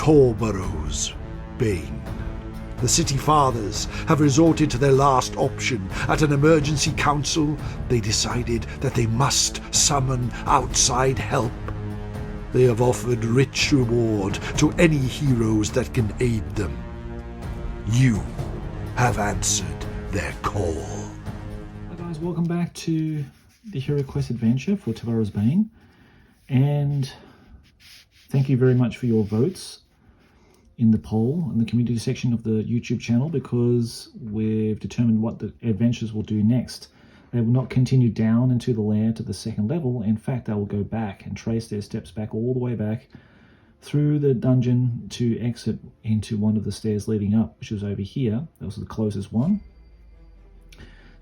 Torborough's bane. The city fathers have resorted to their last option. At an emergency council, they decided that they must summon outside help. They have offered rich reward to any heroes that can aid them. You have answered their call. Hi guys, welcome back to the Hero Quest adventure for Torborough's Bane. And thank you very much for your votes in the poll in the community section of the YouTube channel, because we've determined what the adventures will do next. They will not continue down into the lair to the second level. In fact, they will go back and trace their steps back all the way back through the dungeon to exit into one of the stairs leading up, which was over here. That was the closest one.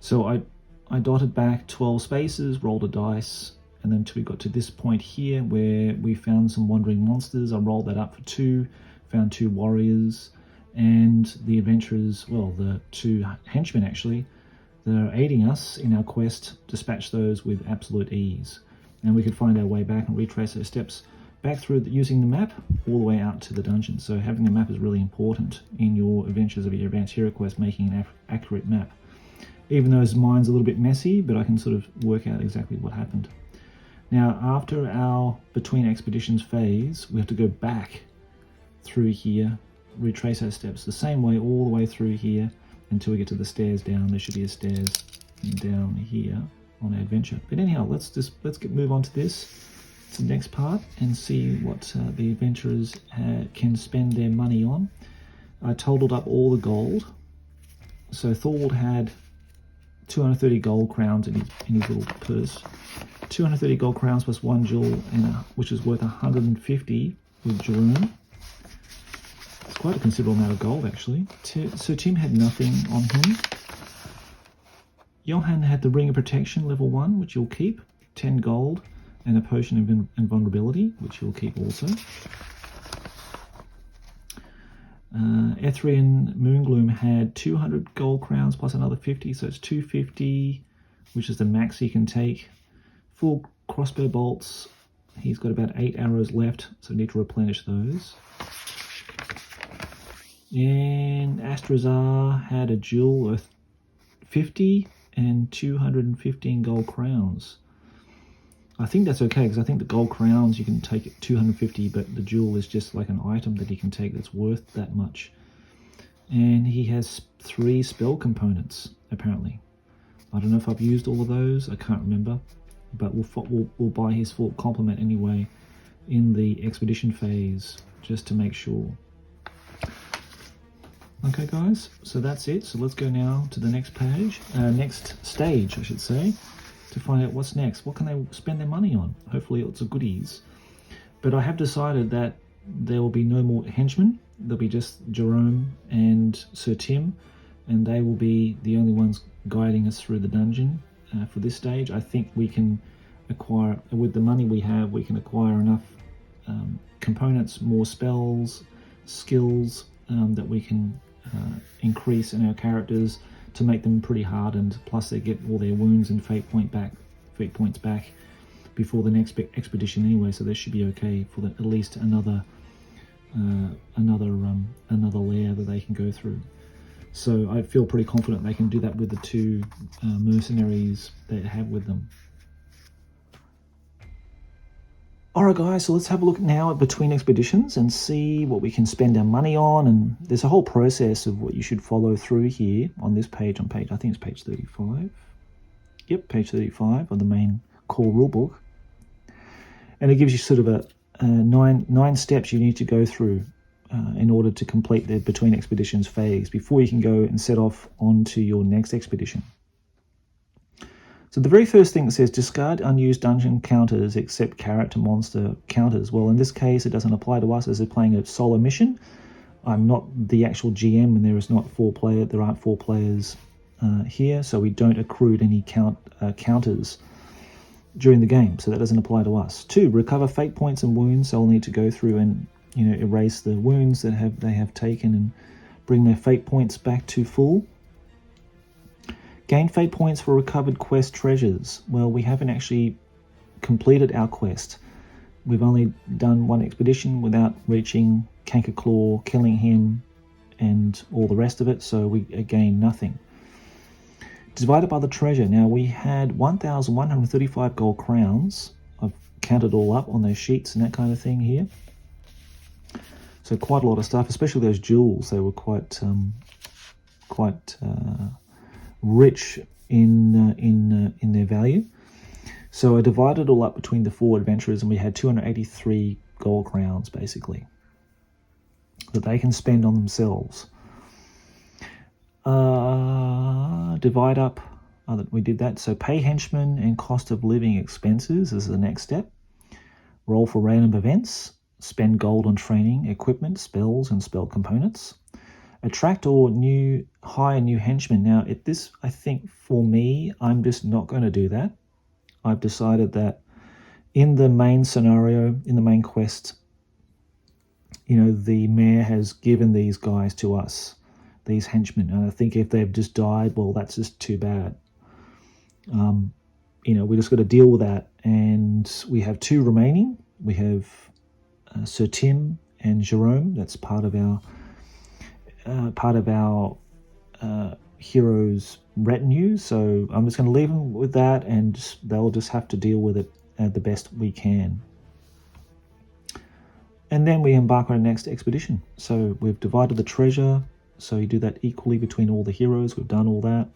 So I dotted back 12 spaces, rolled a dice, and then until we got to this point here where we found some wandering monsters. I rolled that up for 2, found 2 warriors, and the adventurers, well, the 2 henchmen actually, that are aiding us in our quest, dispatch those with absolute ease. And we could find our way back and retrace those steps back through using the map all the way out to the dungeon. So having the map is really important in your adventures of your advanced hero quest, making an accurate map. Even though mine's a little bit messy, but I can sort of work out exactly what happened. Now, after our between expeditions phase, we have to go back through here, retrace our steps the same way all the way through here until we get to the stairs down. There should be a stairs down here on our adventure. But anyhow, let's move on to this, to the next part, and see what the adventurers can spend their money on. I totaled up all the gold. So Thorwald had 230 gold crowns in his little purse. 230 gold crowns plus 1 jewel, which is worth 150 with Jerome. It's quite a considerable amount of gold, actually. So Tim had nothing on him. Johan had the Ring of Protection, level 1, which you'll keep. 10 gold, and a Potion of Invulnerability, which you'll keep also. Ethrian Moongloom had 200 gold crowns plus another 50, so it's 250, which is the max he can take. 4 crossbow bolts. He's got about 8 arrows left, so we need to replenish those. And Astrazar had a jewel worth 50 and 215 gold crowns. I think that's okay, because I think the gold crowns you can take at 250, but the jewel is just like an item that he can take that's worth that much. And he has 3 spell components, apparently. I don't know if I've used all of those, I can't remember. But we'll buy his full complement anyway in the expedition phase, just to make sure. Okay guys, so that's it. So let's go now to the next page, next stage I should say, to find out what's next. What can they spend their money on? Hopefully lots of goodies. But I have decided that there will be no more henchmen. There'll be just Jerome and Sir Tim, and they will be the only ones guiding us through the dungeon. For this stage, I think we can acquire, with the money we have, we can acquire enough components, more spells, skills that we can increase in our characters to make them pretty hardened. Plus, they get all their wounds and fate points back before the next expedition anyway. So they should be okay for at least another lair that they can go through. So I feel pretty confident they can do that with the 2 mercenaries they have with them. Alright guys, so let's have a look now at between expeditions and see what we can spend our money on. And there's a whole process of what you should follow through here on this page, I think it's page 35. Yep, page 35 of the main core rulebook. And it gives you sort of a 9 steps you need to go through in order to complete the between expeditions phase before you can go and set off onto your next expedition. So the very first thing that says discard unused dungeon counters except character monster counters. Well, in this case, it doesn't apply to us as we're playing a solo mission. I'm not the actual GM, and there aren't 4 players here, so we don't accrue any counters during the game, so that doesn't apply to us. 2, recover fate points and wounds. So I'll need to go through and erase the wounds that they have taken and bring their fate points back to full. Gain fate points for recovered quest treasures. Well, we haven't actually completed our quest. We've only done 1 expedition without reaching Cankerclaw killing him and all the rest of it, so we gain nothing. Divided by the treasure. Now we had 1,135 gold crowns. I've counted all up on those sheets and that kind of thing here. So quite a lot of stuff, especially those jewels. They were quite rich in their value. So I divided it all up between the 4 adventurers, and we had 283 gold crowns basically that they can spend on themselves. Divide up. We did that. So pay henchmen and cost of living expenses is the next step. Roll for random events. Spend gold on training, equipment, spells, and spell components. Attract or hire new henchmen. Now, I think for me, I'm just not going to do that. I've decided that in the main scenario, in the main quest, the mayor has given these guys to us, these henchmen. And I think if they've just died, well, that's just too bad. We just got to deal with that. And we have 2 remaining. We have Sir Tim and Jerome. That's part of our heroes' retinue. So I'm just going to leave them with that, and they'll just have to deal with it the best we can. And then we embark on our next expedition. So we've divided the treasure. So you do that equally between all the heroes. We've done all that.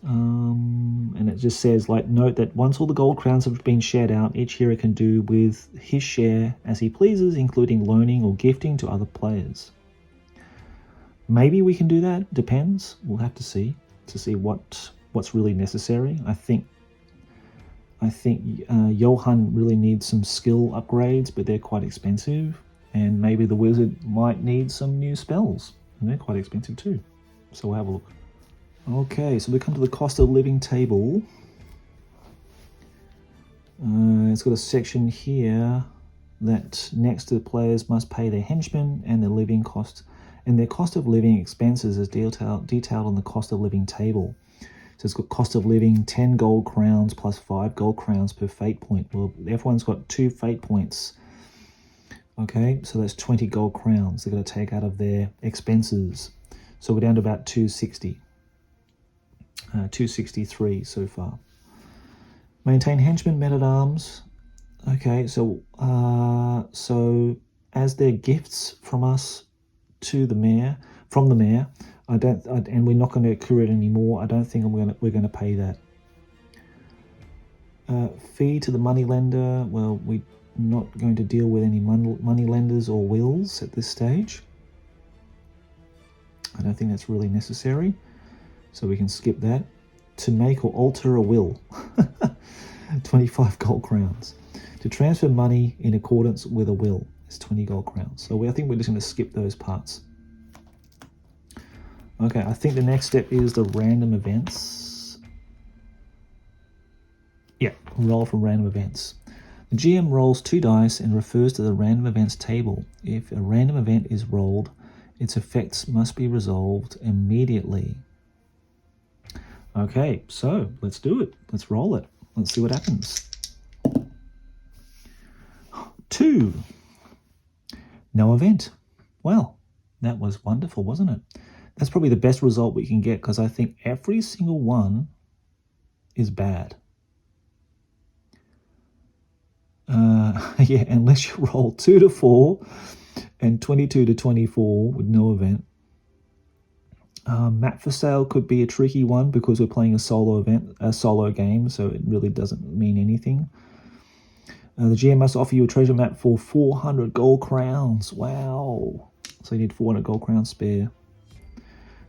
And it just says, note that once all the gold crowns have been shared out, each hero can do with his share as he pleases, including loaning or gifting to other players. Maybe we can do that. Depends. We'll have to see what's really necessary. I think Johan really needs some skill upgrades, but they're quite expensive. And maybe the wizard might need some new spells, and they're quite expensive too. So we'll have a look. Okay, so we come to the cost of living table. It's got a section here that next to the players must pay their henchmen and their living cost, and their cost of living expenses is detailed on the cost of living table. So it's got cost of living 10 gold crowns plus 5 gold crowns per fate point. Well, everyone's got 2 fate points. Okay, so that's 20 gold crowns they're going to take out of their expenses. So we're down to about 260. 263 so far. Maintain henchmen, men-at-arms. Okay, so as their gifts from us to the mayor, and we're not going to accrue it anymore. I don't think we're going to pay that. Fee to the moneylender. Well, we're not going to deal with any moneylenders or wills at this stage. I don't think that's really necessary, so we can skip that. To make or alter a will, 25 gold crowns. To transfer money in accordance with a will is 20 gold crowns. So I think we're just going to skip those parts. Okay, I think the next step is the random events. Yeah, roll for random events. The GM rolls 2 dice and refers to the random events table. If a random event is rolled, its effects must be resolved immediately. Okay, so let's do it. Let's roll it. Let's see what happens. 2. No event. Well, that was wonderful, wasn't it? That's probably the best result we can get, because I think every single one is bad. Yeah, unless you roll 2 to 4 and 22 to 24 with no event. Map for sale could be a tricky one because we're playing a solo game, so it really doesn't mean anything. The GM must offer you a treasure map for 400 gold crowns. Wow! So you need 400 gold crowns spare.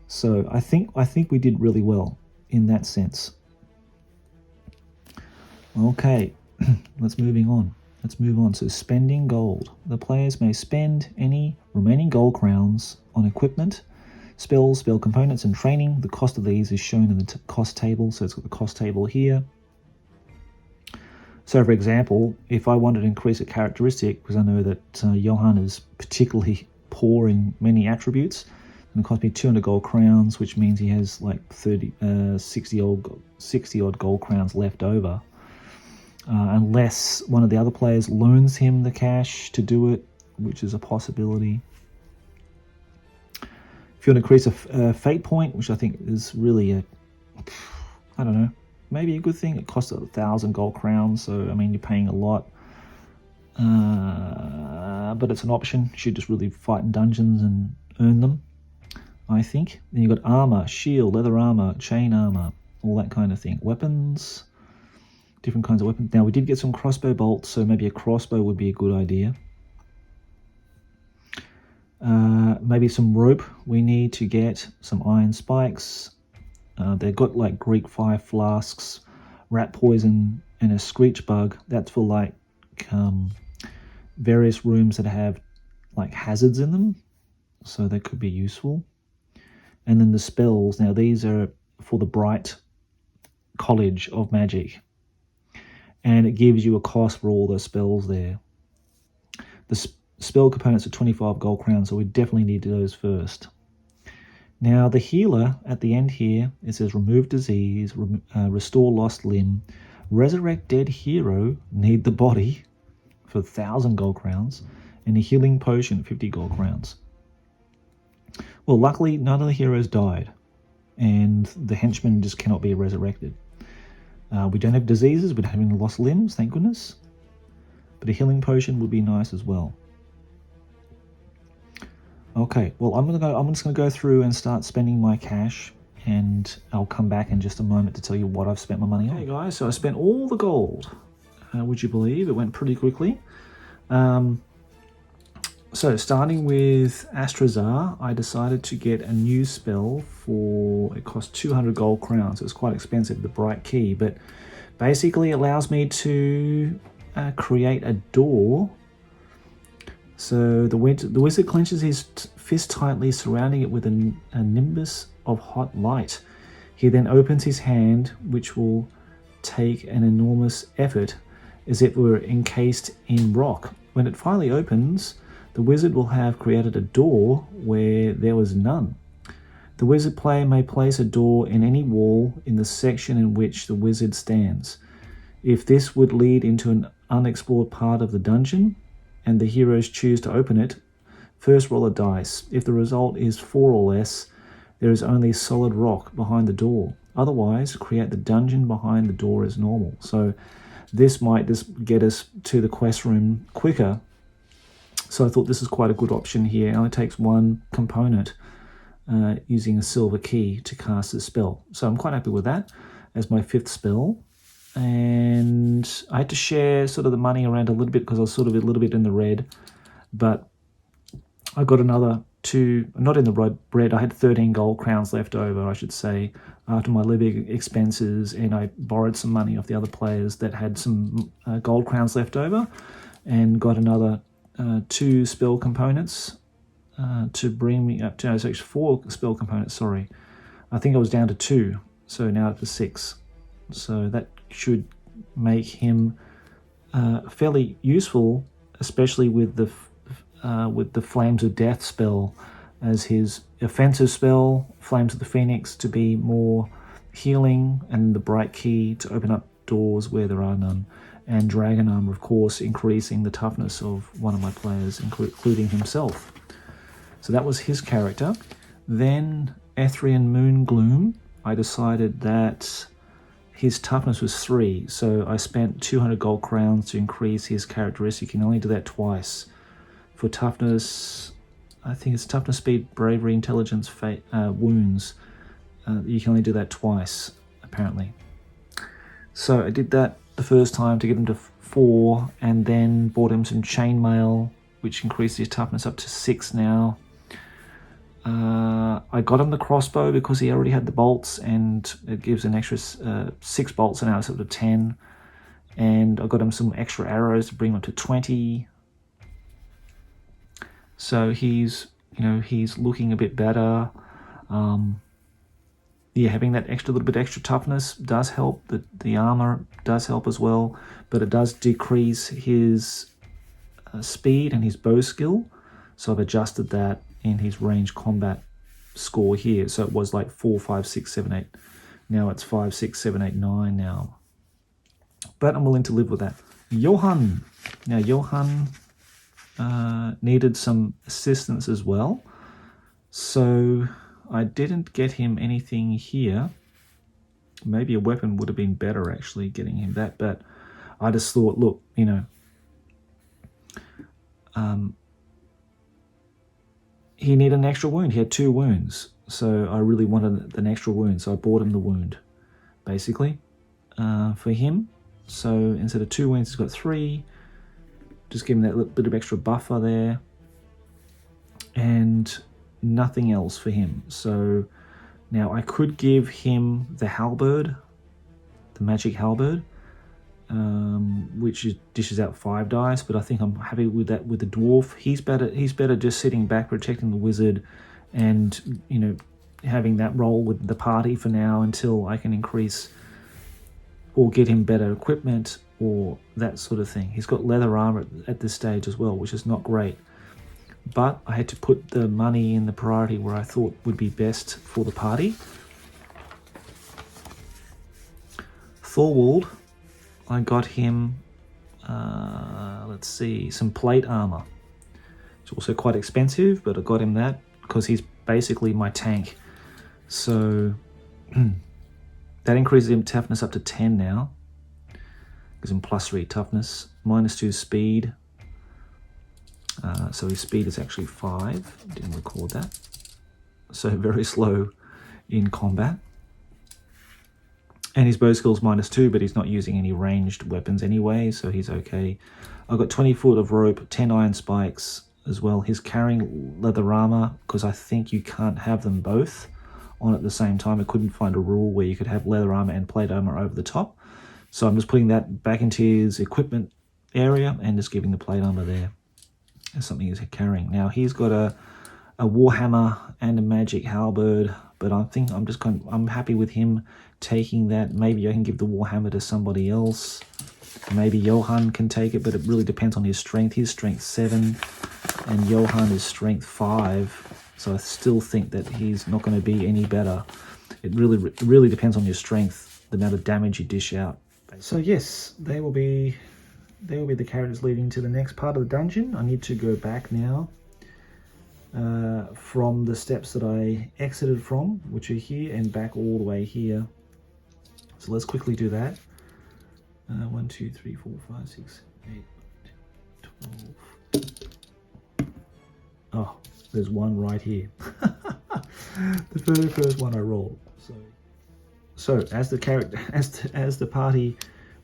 So I think we did really well in that sense. Okay, let's move on. So spending gold. The players may spend any remaining gold crowns on equipment, spells, spell components, and training. The cost of these is shown in the cost table. So it's got the cost table here. So for example, if I wanted to increase a characteristic, because I know that Johan is particularly poor in many attributes, and it cost me 200 gold crowns, which means he has like 60 odd gold crowns left over. Unless one of the other players loans him the cash to do it, which is a possibility. If you want to increase a fate point, which I think is really I don't know, maybe a good thing. It costs 1,000 gold crowns, so I mean you're paying a lot. But it's an option. You should just really fight in dungeons and earn them, I think. Then you've got armor, shield, leather armor, chain armor, all that kind of thing. Weapons, different kinds of weapons. Now we did get some crossbow bolts, so maybe a crossbow would be a good idea. Maybe some rope. We need to get some iron spikes. They've got like Greek fire flasks, rat poison, and a screech bug. That's for like various rooms that have like hazards in them, so that could be useful. And then the spells. Now these are for the Bright College of Magic, and it gives you a cost for all the spells there. The spell components are 25 gold crowns, so we definitely need those first. Now the healer at the end here, it says remove disease, restore lost limb, resurrect dead hero, need the body for 1,000 gold crowns, and a healing potion 50 gold crowns. Well, luckily none of the heroes died, and the henchmen just cannot be resurrected. We don't have diseases, we don't have any lost limbs, thank goodness, but a healing potion would be nice as well. Okay, well I'm just gonna go through and start spending my cash, and I'll come back in just a moment to tell you what I've spent my money on. Hey guys, so I spent all the gold. Would you believe it went pretty quickly? So starting with Astrazar, I decided to get a new spell for, it cost 200 gold crowns. It was quite expensive, the Bright Key, but basically allows me to create a door. So the wizard clenches his fist tightly, surrounding it with a nimbus of hot light. He then opens his hand, which will take an enormous effort, as if it were encased in rock. When it finally opens, the wizard will have created a door where there was none. The wizard player may place a door in any wall in the section in which the wizard stands. If this would lead into an unexplored part of the dungeon, and the heroes choose to open it, first roll a dice. If the result is 4 or less, there is only solid rock behind the door. Otherwise, create the dungeon behind the door as normal. So this might just get us to the quest room quicker. So I thought this is quite a good option here. It only takes one component using a silver key to cast the spell. So I'm quite happy with that as my 5th spell. And I had to share sort of the money around a little bit because I was sort of a little bit in the red, but I got another 2, not in the red, I had 13 gold crowns left over, I should say, after my living expenses, and I borrowed some money off the other players that had some gold crowns left over, and got another 2 spell components to bring me up to, no, it's actually 4 spell components, sorry. I think I was down to 2, so now up to 6. So that should make him fairly useful, especially with the Flames of Death spell as his offensive spell, Flames of the Phoenix to be more healing, and the Bright Key to open up doors where there are none, and Dragon Armor, of course, increasing the toughness of one of my players, including himself. So that was his character. Then Ethrian Moongloom, I decided that his toughness was 3, so I spent 200 gold crowns to increase his characteristic. You can only do that twice. For toughness, I think it's toughness, speed, bravery, intelligence, wounds. You can only do that twice, apparently. So I did that the first time to get him to 4, and then bought him some chainmail, which increased his toughness up to 6 now. I got him the crossbow because he already had the bolts, and it gives an extra 6 bolts an hour, so to 10. And I got him some extra arrows to bring him up to 20. So he's looking a bit better. Having that little bit extra toughness does help. The armor does help as well, but it does decrease his speed and his bow skill. So I've adjusted that in his range combat score here. So it was like 4, 5, 6, 7, 8. Now it's 5, 6, 7, 8, 9 now. But I'm willing to live with that. Johan. Now Johan needed some assistance as well. So I didn't get him anything here. Maybe a weapon would have been better, actually, getting him that. But I just thought, look, you know, he needed an extra wound. He had 2 wounds. So I really wanted an extra wound. So I bought him the wound, basically, for him. So instead of 2 wounds, he's got 3. Just give him that little bit of extra buffer there. And nothing else for him. So now I could give him the halberd, the magic halberd, which dishes out 5 dice, but I think I'm happy with that with the dwarf. He's better just sitting back, protecting the wizard, and, you know, having that role with the party for now until I can increase or get him better equipment or that sort of thing. He's got leather armor at this stage as well, which is not great. But I had to put the money in the priority where I thought would be best for the party. Thorwald, I got him, let's see, some plate armor. It's also quite expensive, but I got him that because he's basically my tank. So that increases him toughness up to 10 now. Gives him +3 toughness, -2 speed. So his speed is actually 5. Didn't record that. So very slow in combat. And his bow skill's -2, but he's not using any ranged weapons anyway, so he's okay. I've got 20 foot of rope, 10 iron spikes as well. He's carrying leather armor, because I think you can't have them both on at the same time. I couldn't find a rule where you could have leather armor and plate armor over the top. So I'm just putting that back into his equipment area and just giving the plate armor there as something he's carrying. Now he's got a warhammer and a magic halberd, but I'm happy with him taking that. Maybe I can give the warhammer to somebody else. Maybe Johan can take it, but it really depends on his strength. His strength 7 and Johan is strength 5. So I still think that he's not going to be any better. It really depends on your strength, the amount of damage you dish out. So yes, they will be the characters leading to the next part of the dungeon. I need to go back now from the steps that I exited from, which are here, and back all the way here. So let's quickly do that. 1, 2, 3, 4, 5, 6, 8, 12. Oh, there's one right here. The very first one I rolled. So as the party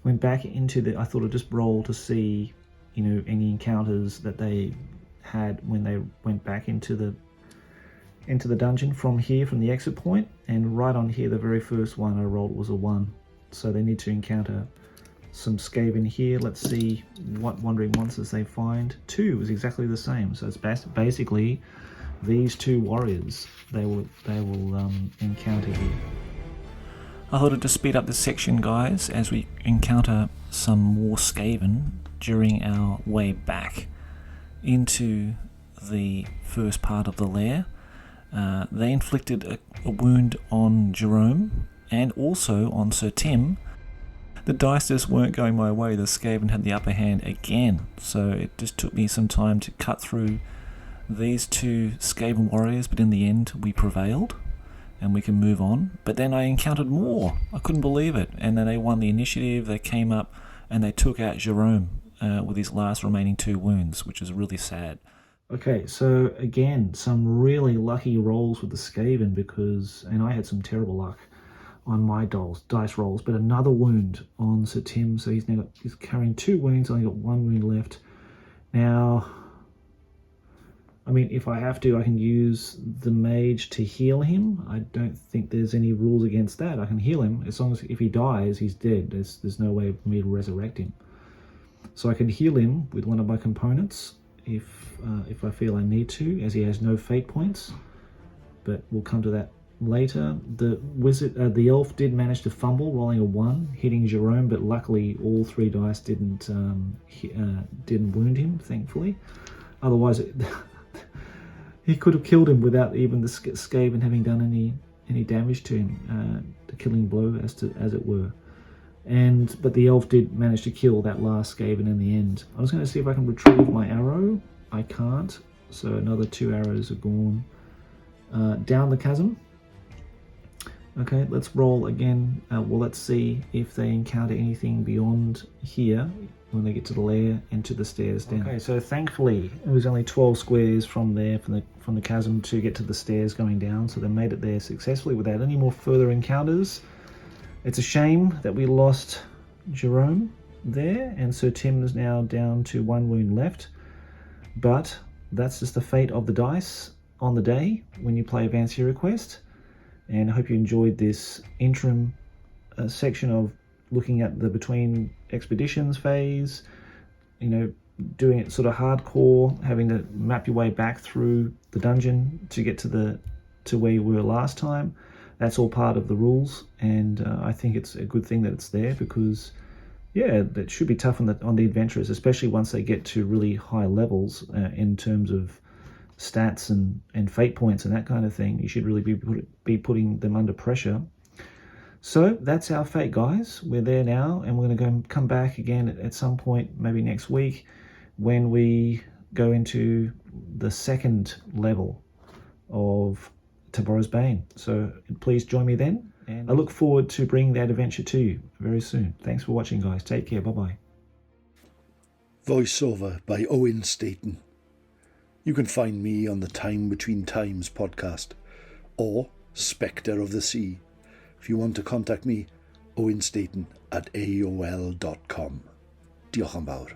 went back into I thought I'd just roll to see, you know, any encounters that they had when they went back into the dungeon from the exit point. And right on here, the very first one I rolled was a 1. So they need to encounter some Skaven here. Let's see what wandering monsters they find. 2 is exactly the same. So it's basically these 2 warriors they will encounter here. I thought I'd just speed up this section, guys, as we encounter some more Skaven during our way back into the first part of the lair. They inflicted a wound on Jerome and also on Sir Tim. The dice just weren't going my way. The Skaven had the upper hand again, so it just took me some time to cut through these 2 Skaven warriors, but in the end we prevailed and we can move on. But then I encountered more. I couldn't believe it. And then they won the initiative. They came up and they took out Jerome with his last remaining 2 wounds, which is really sad. Okay, so again, some really lucky rolls with the Skaven and I had some terrible luck on my dice rolls, but another wound on Sir Tim. So he's carrying 2 wounds. I only got 1 wound left. Now, I mean, if I have to, I can use the mage to heal him. I don't think there's any rules against that. I can heal him as long as if he dies, he's dead. There's no way for me to resurrect him. So I can heal him with one of my components if I feel I need to, as he has no fate points. But we'll come to that later. The elf did manage to fumble, rolling a 1, hitting Jerome, but luckily all 3 dice didn't wound him, thankfully. Otherwise, he could have killed him without even the Skaven having done any damage to him, the killing blow as it were. But the elf did manage to kill that last Skaven in the end. I was going to see if I can retrieve my arrow. I can't. So another 2 arrows are gone down the chasm. Okay, let's roll again. Well, let's see if they encounter anything beyond here when they get to the lair and to the stairs down. Okay, so thankfully it was only 12 squares from there, from the chasm to get to the stairs going down, so they made it there successfully without any more further encounters. It's a shame that we lost Jerome there, and so Tim is now down to 1 wound left, but that's just the fate of the dice on the day when you play Advanced Hero Quest. And I hope you enjoyed this interim section of looking at the between expeditions phase, you know, doing it sort of hardcore, having to map your way back through the dungeon to get to where you were last time. That's all part of the rules, and I think it's a good thing that it's there, because yeah, that should be tough on the adventurers, especially once they get to really high levels in terms of stats and fate points and that kind of thing. You should really be putting them under pressure. So that's our fate, guys. We're there now, and we're going to come back again at some point, maybe next week, when we go into the second level of Tomorrow's Bane. So please join me then, and I look forward to bringing that adventure to you very soon. Thanks for watching, guys. Take care. Bye-bye. Voiceover by Owen Staton. You can find me on the Time Between Times podcast or Spectre of the Sea. If you want to contact me, Owen Staton at aol.com. Diolch yn fawr.